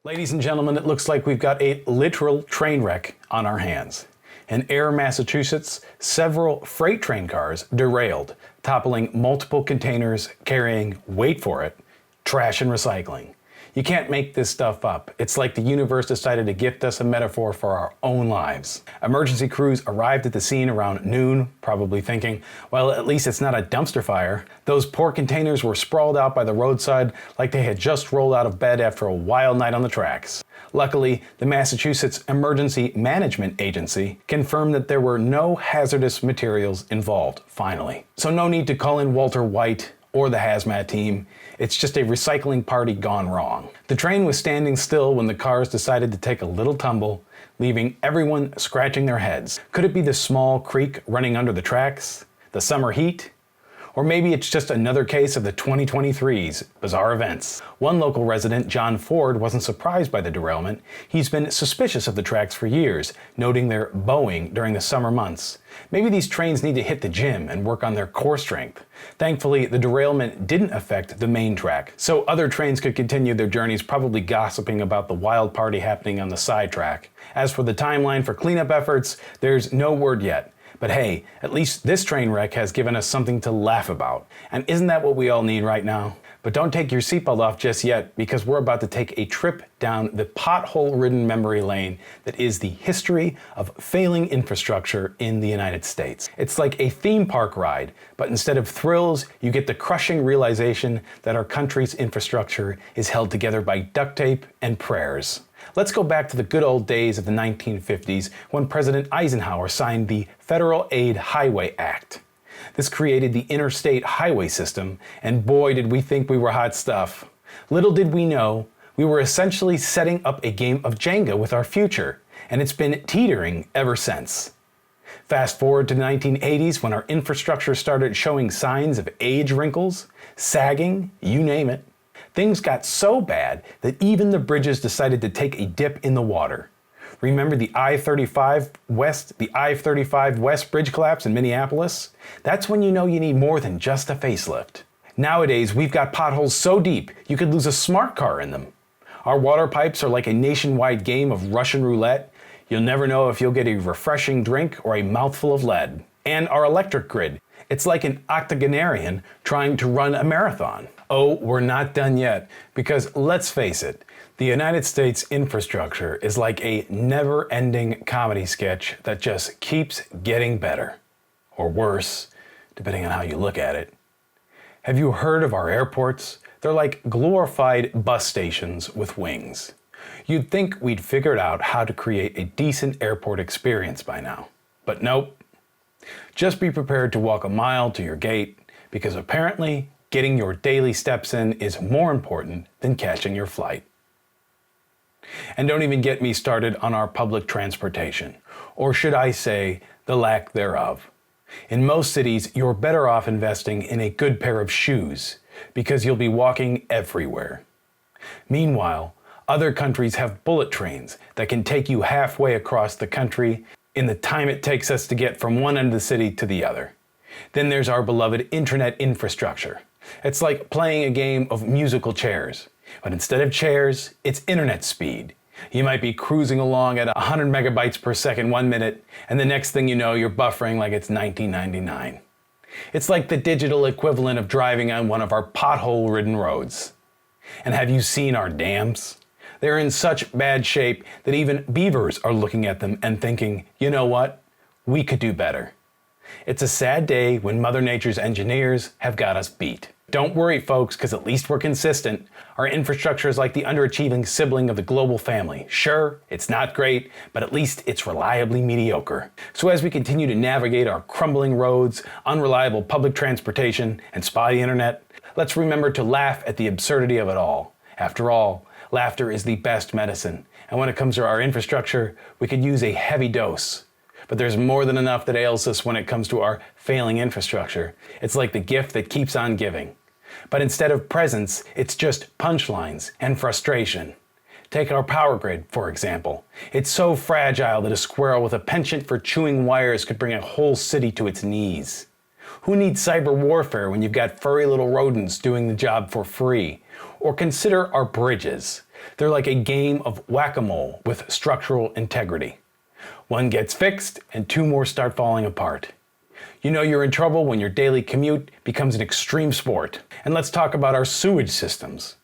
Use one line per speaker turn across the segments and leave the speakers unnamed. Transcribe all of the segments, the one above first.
Ladies and gentlemen, it looks like we've got a literal train wreck on our hands. In Ayer, Massachusetts, several freight train cars derailed, toppling multiple containers carrying, wait for it, trash and recycling. You can't make this stuff up. It's like the universe decided to gift us a metaphor for our own lives. Emergency crews arrived at the scene around noon, probably thinking, well, at least it's not a dumpster fire. Those poor containers were sprawled out by the roadside like they had just rolled out of bed after a wild night on the tracks. Luckily, the Massachusetts Emergency Management Agency confirmed that there were no hazardous materials involved, finally. So no need to call in Walter White or the hazmat team. It's just a recycling party gone wrong. The train was standing still when the cars decided to take a little tumble, leaving everyone scratching their heads. Could it be the small creek running under the tracks? The summer heat? Or maybe it's just another case of the 2023's bizarre events. One local resident, John Ford, wasn't surprised by the derailment. He's been suspicious of the tracks for years, noting their bowing during the summer months. Maybe these trains need to hit the gym and work on their core strength. Thankfully, the derailment didn't affect the main track, so other trains could continue their journeys, probably gossiping about the wild party happening on the side track. As for the timeline for cleanup efforts, there's no word yet. But hey, at least this train wreck has given us something to laugh about. And isn't that what we all need right now? But don't take your seatbelt off just yet, because we're about to take a trip down the pothole-ridden memory lane that is the history of failing infrastructure in the United States. It's like a theme park ride, but instead of thrills, you get the crushing realization that our country's infrastructure is held together by duct tape and prayers. Let's go back to the good old days of the 1950s when President Eisenhower signed the Federal Aid Highway Act. This created the interstate highway system, and boy did we think we were hot stuff. Little did we know, we were essentially setting up a game of Jenga with our future, and it's been teetering ever since. Fast forward to the 1980s when our infrastructure started showing signs of age wrinkles, sagging, you name it. Things got so bad that even the bridges decided to take a dip in the water. Remember the I-35 West bridge collapse in Minneapolis? That's when you know you need more than just a facelift. Nowadays, we've got potholes so deep you could lose a smart car in them. Our water pipes are like a nationwide game of Russian roulette. You'll never know if you'll get a refreshing drink or a mouthful of lead. And our electric grid, it's like an octogenarian trying to run a marathon. Oh, we're not done yet, because let's face it, the United States infrastructure is like a never-ending comedy sketch that just keeps getting better. Or worse, depending on how you look at it. Have you heard of our airports? They're like glorified bus stations with wings. You'd think we'd figured out how to create a decent airport experience by now. But nope. Just be prepared to walk a mile to your gate, because apparently getting your daily steps in is more important than catching your flight. And don't even get me started on our public transportation, or should I say, the lack thereof. In most cities, you're better off investing in a good pair of shoes, because you'll be walking everywhere. Meanwhile, other countries have bullet trains that can take you halfway across the country in the time it takes us to get from one end of the city to the other. Then there's our beloved internet infrastructure. It's like playing a game of musical chairs, but instead of chairs, it's internet speed. You might be cruising along at 100 megabytes per second 1 minute, and the next thing you know, you're buffering like it's 1999. It's like the digital equivalent of driving on one of our pothole-ridden roads. And have you seen our dams? They're in such bad shape that even beavers are looking at them and thinking, you know what? We could do better. It's a sad day when Mother Nature's engineers have got us beat. Don't worry, folks, because at least we're consistent. Our infrastructure is like the underachieving sibling of the global family. Sure, it's not great, but at least it's reliably mediocre. So as we continue to navigate our crumbling roads, unreliable public transportation, and spotty internet, let's remember to laugh at the absurdity of it all. After all, laughter is the best medicine, and when it comes to our infrastructure, we could use a heavy dose. But there's more than enough that ails us when it comes to our failing infrastructure. It's like the gift that keeps on giving. But instead of presents, it's just punchlines and frustration. Take our power grid, for example. It's so fragile that a squirrel with a penchant for chewing wires could bring a whole city to its knees. Who needs cyber warfare when you've got furry little rodents doing the job for free? Or consider our bridges. They're like a game of whack-a-mole with structural integrity. One gets fixed and two more start falling apart. You know you're in trouble when your daily commute becomes an extreme sport. And let's talk about our sewage systems.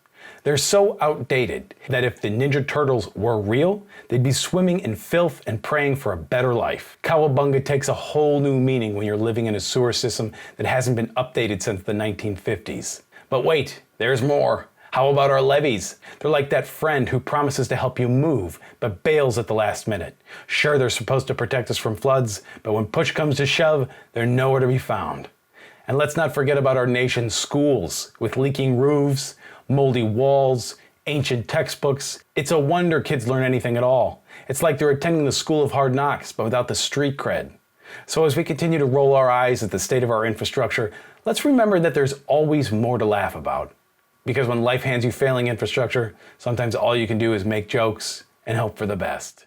They're so outdated that if the Ninja Turtles were real, they'd be swimming in filth and praying for a better life. Cowabunga takes a whole new meaning when you're living in a sewer system that hasn't been updated since the 1950s. But wait, there's more. How about our levees? They're like that friend who promises to help you move, but bails at the last minute. Sure, they're supposed to protect us from floods, but when push comes to shove, they're nowhere to be found. And let's not forget about our nation's schools, with leaking roofs, moldy walls, ancient textbooks. It's a wonder kids learn anything at all. It's like they're attending the school of hard knocks, but without the street cred. So as we continue to roll our eyes at the state of our infrastructure, let's remember that there's always more to laugh about. Because when life hands you failing infrastructure, sometimes all you can do is make jokes and hope for the best.